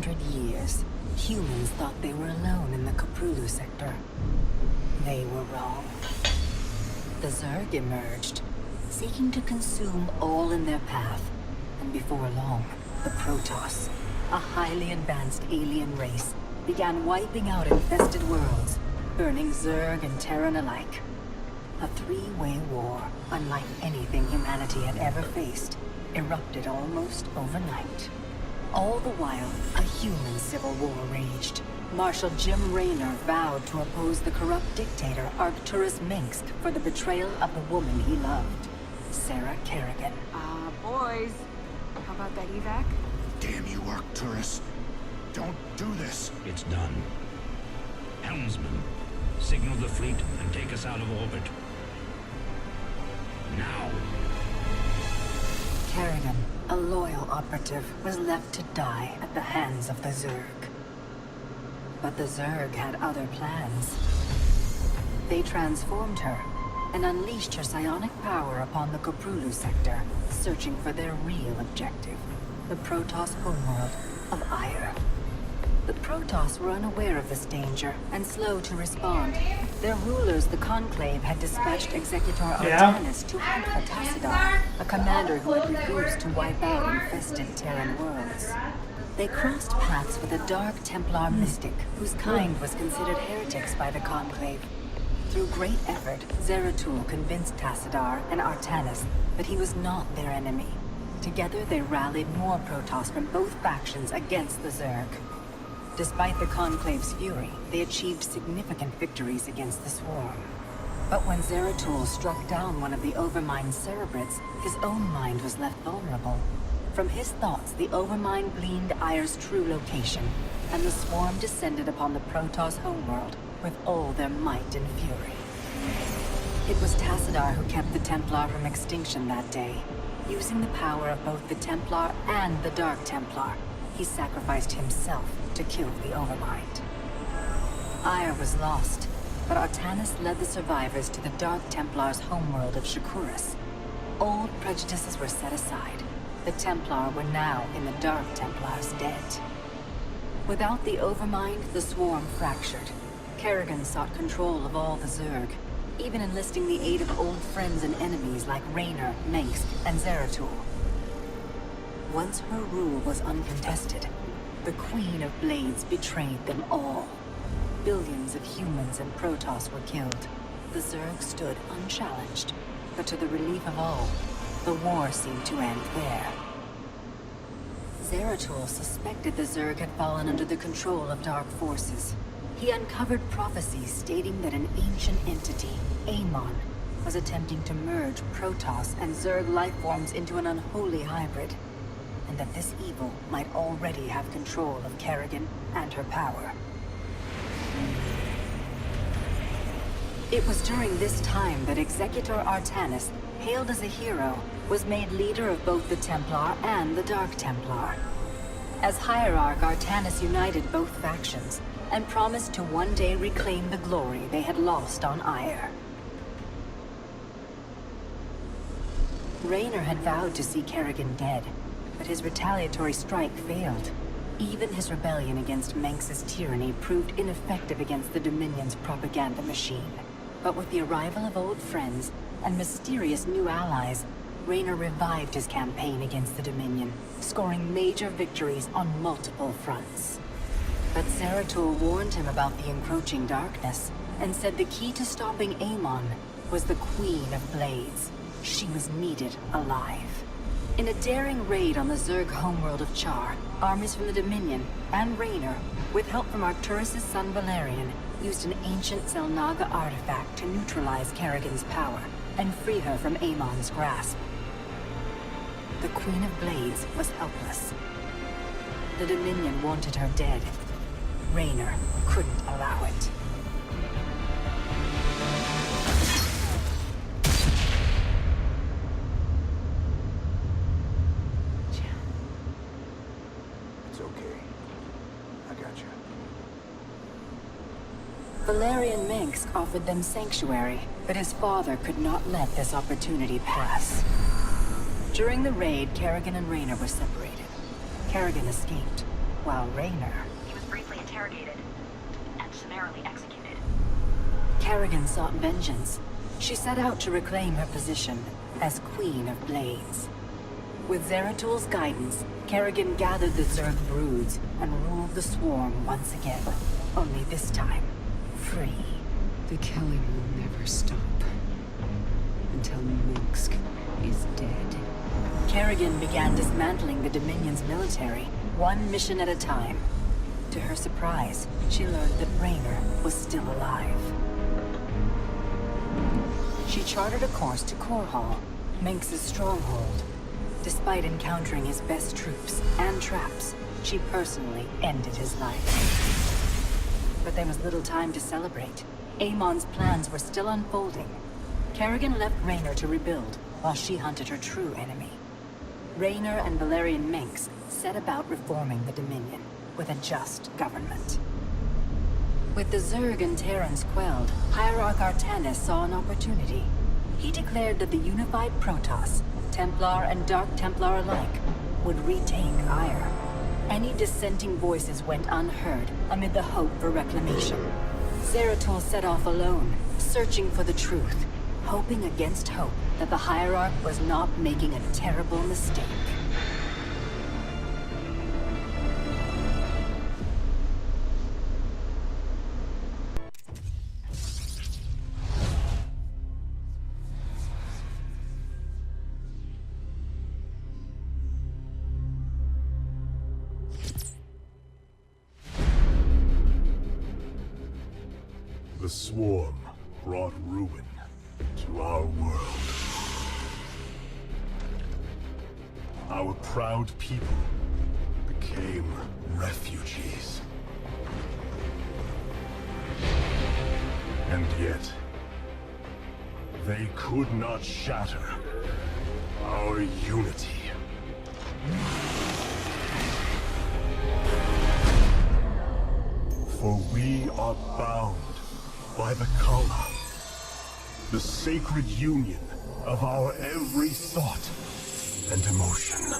100 years, humans thought they were alone in the Caprulu sector. They were wrong. The Zerg emerged, seeking to consume all in their path, and before long, the Protoss, a highly advanced alien race, began wiping out infested worlds, burning Zerg and Terran alike. A three-way war, unlike anything humanity had ever faced, erupted almost overnight. All the while, a human civil war raged. Marshal Jim Raynor vowed to oppose the corrupt dictator Arcturus Minsk for the betrayal of the woman he loved, Sarah Kerrigan. Boys, how about that evac? Damn you, Arcturus. Don't do this. It's done. Helmsman, signal the fleet and take us out of orbit. Now! Kerrigan, a loyal operative, was left to die at the hands of the Zerg. But the Zerg had other plans. They transformed her and unleashed her psionic power upon the Caprulu sector, searching for their real objective, the Protoss homeworld of Aiur. The Protoss were unaware of this danger and slow to respond. Their rulers, the Conclave, had dispatched Executor Artanis to hunt for Tassadar, a commander who had refused to wipe out infested Terran worlds. They crossed paths with a Dark Templar mystic, whose kind was considered heretics by the Conclave. Through great effort, Zeratul convinced Tassadar and Artanis that he was not their enemy. Together they rallied more Protoss from both factions against the Zerg. Despite the Conclave's fury, they achieved significant victories against the Swarm. But when Zeratul struck down one of the Overmind Cerebrates, his own mind was left vulnerable. From his thoughts, the Overmind gleaned Air's true location, and the Swarm descended upon the Protoss homeworld with all their might and fury. It was Tassadar who kept the Templar from extinction that day. Using the power of both the Templar and the Dark Templar, he sacrificed himself to kill the Overmind. Aiur was lost, but Artanis led the survivors to the Dark Templar's homeworld of Shakuras. Old prejudices were set aside. The Templar were now in the Dark Templar's debt. Without the Overmind, the Swarm fractured. Kerrigan sought control of all the Zerg, even enlisting the aid of old friends and enemies like Raynor, Mengsk, and Zeratul. Once her rule was uncontested, the Queen of Blades betrayed them all. Billions of humans and Protoss were killed. The Zerg stood unchallenged, but to the relief of all, the war seemed to end there. Zeratul suspected the Zerg had fallen under the control of dark forces. He uncovered prophecies stating that an ancient entity, Amon, was attempting to merge Protoss and Zerg lifeforms into an unholy hybrid, and that this evil might already have control of Kerrigan and her power. It was during this time that Executor Artanis, hailed as a hero, was made leader of both the Templar and the Dark Templar. As Hierarch, Artanis united both factions, and promised to one day reclaim the glory they had lost on Aiur. Raynor had vowed to see Kerrigan dead, but his retaliatory strike failed. Even his rebellion against Mengsk's tyranny proved ineffective against the Dominion's propaganda machine. But with the arrival of old friends and mysterious new allies, Raynor revived his campaign against the Dominion, scoring major victories on multiple fronts. But Zeratul warned him about the encroaching darkness, and said the key to stopping Amon was the Queen of Blades. She was needed alive. In a daring raid on the Zerg homeworld of Char, armies from the Dominion and Raynor, with help from Arcturus' son Valerian, used an ancient Zelnaga artifact to neutralize Kerrigan's power and free her from Amon's grasp. The Queen of Blades was helpless. The Dominion wanted her dead. Raynor couldn't allow it. It's okay. I got you. Valerian Mengsk offered them sanctuary, but his father could not let this opportunity pass. During the raid, Kerrigan and Raynor were separated. Kerrigan escaped, while Raynor... He was briefly interrogated and summarily executed. Kerrigan sought vengeance. She set out to reclaim her position as Queen of Blades. With Zeratul guidance, Kerrigan gathered the Zerg broods and ruled the swarm once again. Only this time, free. The killing will never stop. Until Minsk is dead. Kerrigan began dismantling the Dominion's military, one mission at a time. To her surprise, she learned that Raynor was still alive. She charted a course to Korhal, Minx's stronghold. Despite encountering his best troops and traps, she personally ended his life. But there was little time to celebrate. Amon's plans were still unfolding. Kerrigan left Raynor to rebuild, while she hunted her true enemy. Raynor and Valerian Minx set about reforming the Dominion with a just government. With the Zerg and Terrans quelled, Hierarch Artanis saw an opportunity. He declared that the unified Protoss, Templar and Dark Templar alike, would retake Aiur. Any dissenting voices went unheard amid the hope for reclamation. Zeratul set off alone, searching for the truth, hoping against hope that the Hierarch was not making a terrible mistake. The swarm brought ruin to our world. Our proud people became refugees. And yet, they could not shatter our unity. For we are bound by the Kala, the sacred union of our every thought and emotion.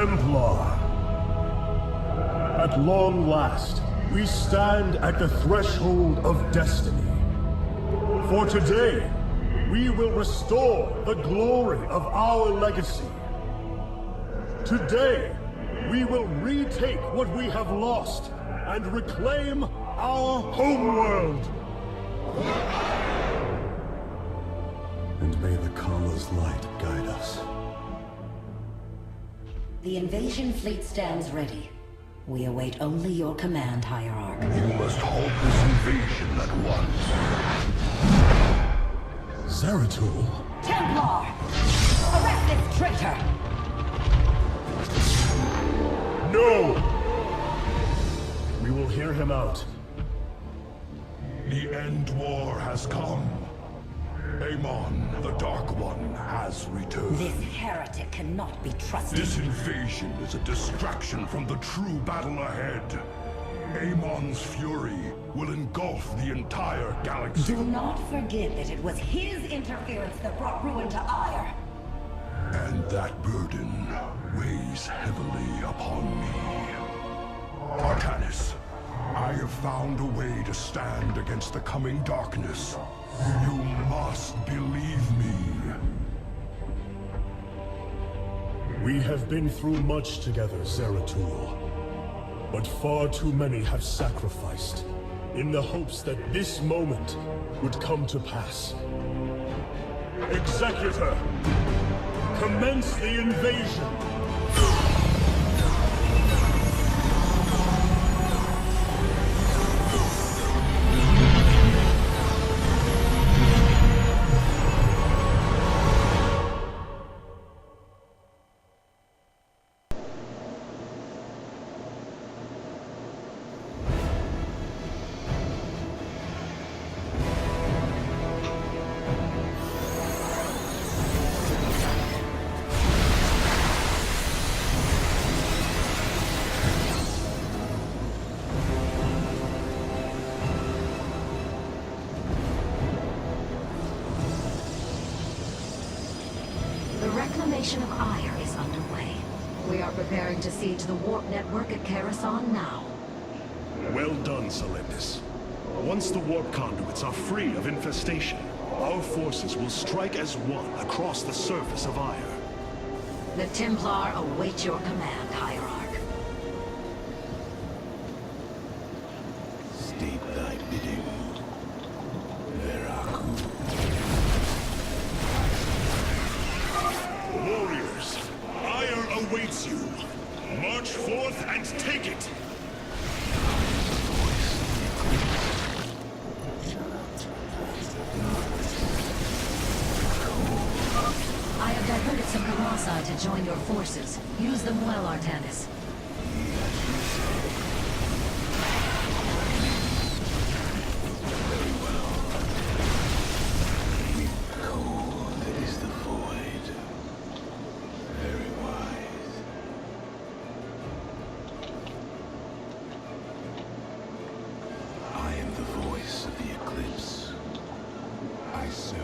Templar. At long last, we stand at the threshold of destiny. For today, we will restore the glory of our legacy. Today, we will retake what we have lost and reclaim our homeworld. And may the Kala's light guide us. The invasion fleet stands ready. We await only your command, Hierarch. You must halt this invasion at once. Zeratul? Templar! Arrest this traitor! No! We will hear him out. The end war has come. Amon, the Dark One, has returned. This heretic cannot be trusted. This invasion is a distraction from the true battle ahead. Amon's fury will engulf the entire galaxy. Do not forget that it was his interference that brought ruin to Aiur. And that burden weighs heavily upon me. Artanis, I have found a way to stand against the coming darkness. You must believe me. We have been through much together, Zeratul. But far too many have sacrificed, in the hopes that this moment would come to pass. Executor! Commence the invasion! The reclamation of Aiur is underway. We are preparing to siege the warp network at Coruscant now. Well done, Celendis. Once the warp conduits are free of infestation, our forces will strike as one across the surface of Aiur. The Templar await your command, Hierarch. State thy bidding, Veraku. Warriors, Aiur awaits you. March forth and take it! I have diverted some Colossi to join your forces. Use them well, Artanis. That is the void. Very wise. I am the voice of the eclipse. I serve.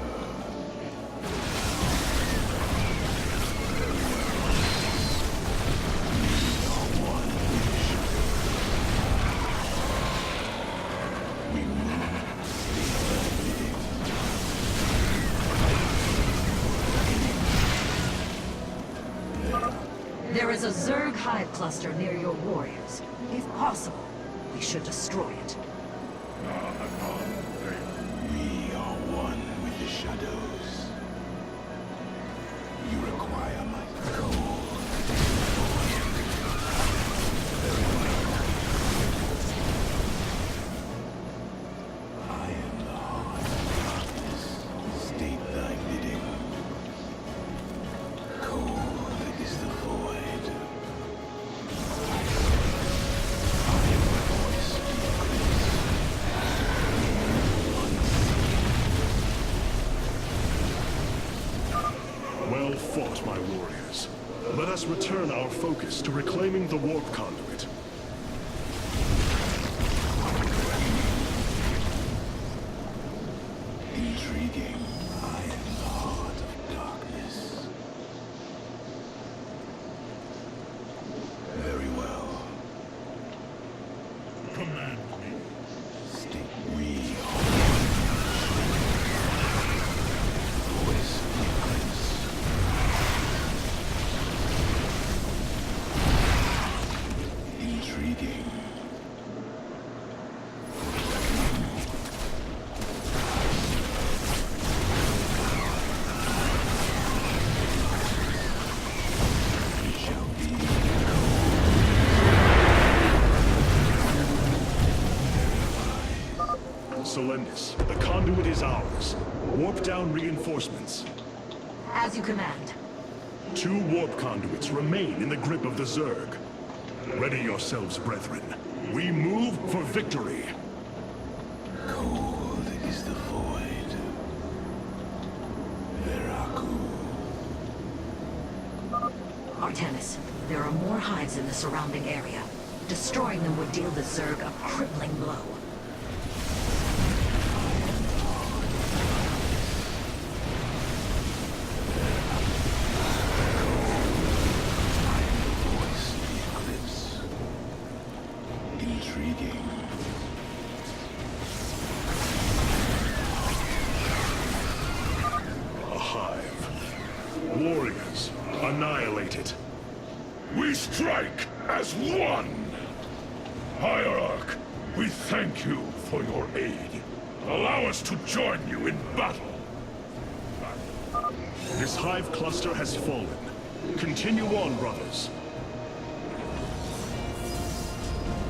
There is a Zerg hive cluster near your warriors. If possible, we should destroy it. We are one with the shadows. You require my gold. I am the heart of darkness. State thy bidding. Cold is the void. I am the voice of the eclipse. Well fought, my warriors. Let us return our focus to reclaiming the warp conduit. Intriguing. I am the heart of darkness. Solendis, the conduit is ours. Warp down reinforcements. As you command. 2 warp conduits remain in the grip of the Zerg. Ready yourselves, brethren. We move for victory. Cold is the void. Veraku. Artemis, there are more hives in the surrounding area. Destroying them would deal the Zerg a crippling blow. Intriguing. A hive. Warriors, annihilate it. We strike as one! Hierarch, we thank you for your aid. Allow us to join you in battle. This hive cluster has fallen. Continue on, brothers.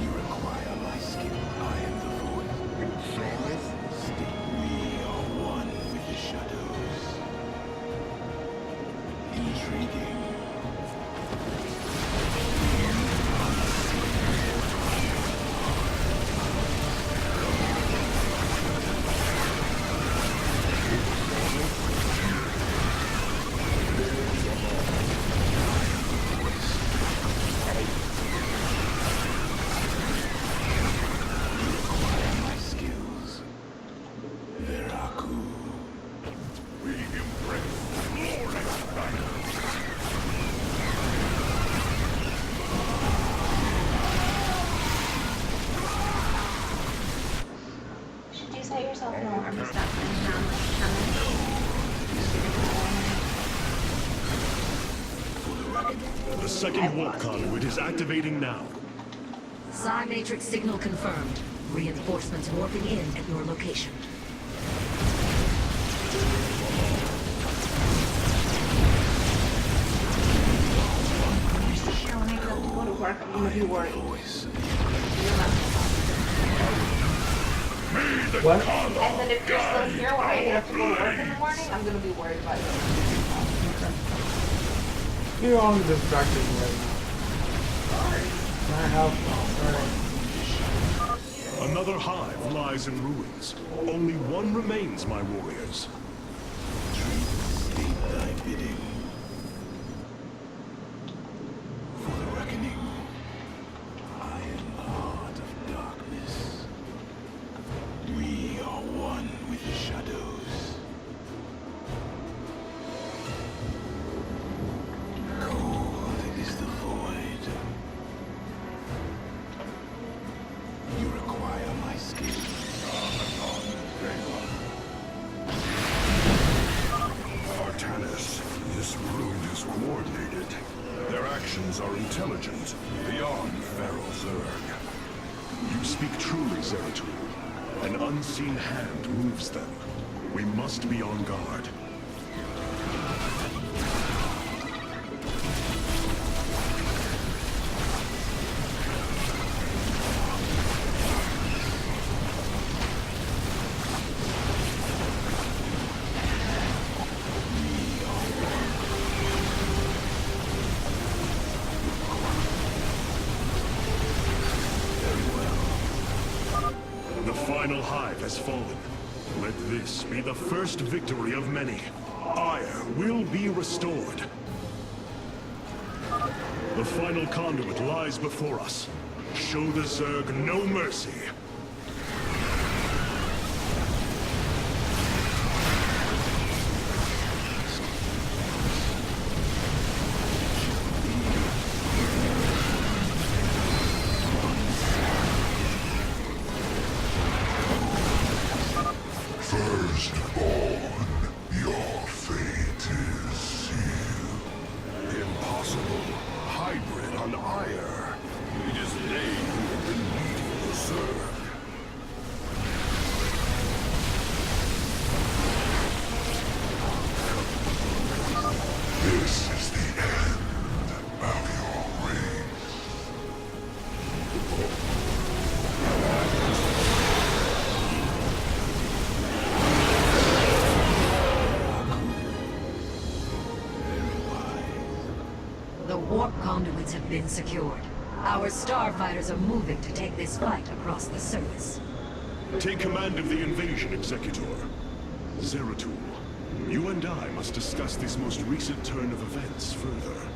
You require my skill. I am the void. We are one with the shadows. Intriguing. Set yourself an alarm to stop sending around coming. The second warp conduit is activating now. Psi Matrix signal confirmed. Reinforcements warping in at your location. Sure, when I get up to go to work, I'm gonna be worried. What? And then if you're still here when I get up to go to work in the morning, I'm gonna be worried about you. You're only distracted right now. My health. Sorry. Another hive lies in ruins. Only one remains, my warriors. State thy bidding. For the reckoning, I am the heart of darkness. We are one with the shadows. Cold is the void. You require my skill. Artanis, this brood is coordinated. Their actions are intelligent, beyond feral Zerg. You speak truly, Zeratul. An unseen hand moves them. We must be on guard. The final hive has fallen. Let this be the first victory of many. Aiur will be restored. The final conduit lies before us. Show the Zerg no mercy. Firstborn, your fate is sealed. Impossible. Hybrid on Aiur. It is they who have been leading the Zerg. This is the end of your race. Warp conduits have been secured. Our starfighters are moving to take this fight across the surface. Take command of the invasion, Executor. Zeratul, you and I must discuss this most recent turn of events further.